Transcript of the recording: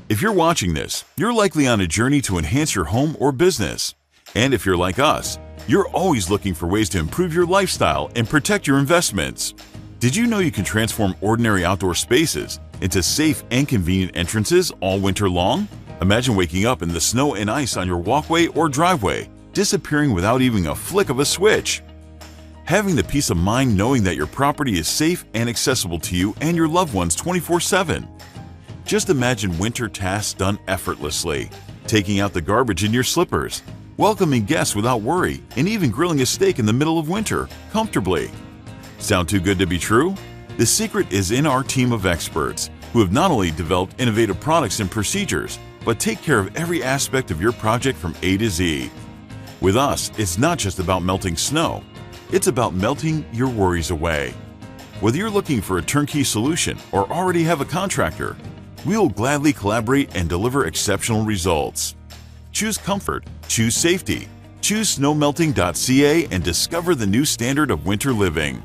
If you're watching this, you're likely on a journey to enhance your home or business. And if you're like us, you're always looking for ways to improve your lifestyle and protect your investments. Did you know you can transform ordinary outdoor spaces into safe and convenient entrances all winter long? Imagine waking up in the snow and ice on your walkway or driveway, disappearing without even a flick of a switch. Having the peace of mind knowing that your property is safe and accessible to you and your loved ones 24/7. Just imagine winter tasks done effortlessly, taking out the garbage in your slippers, welcoming guests without worry, and even grilling a steak in the middle of winter comfortably. Sound too good to be true? The secret is in our team of experts who have not only developed innovative products and procedures, but take care of every aspect of your project from A to Z. With us, it's not just about melting snow, it's about melting your worries away. Whether you're looking for a turnkey solution or already have a contractor, we will gladly collaborate and deliver exceptional results. Choose comfort, choose safety, choose snowmelting.ca and discover the new standard of winter living.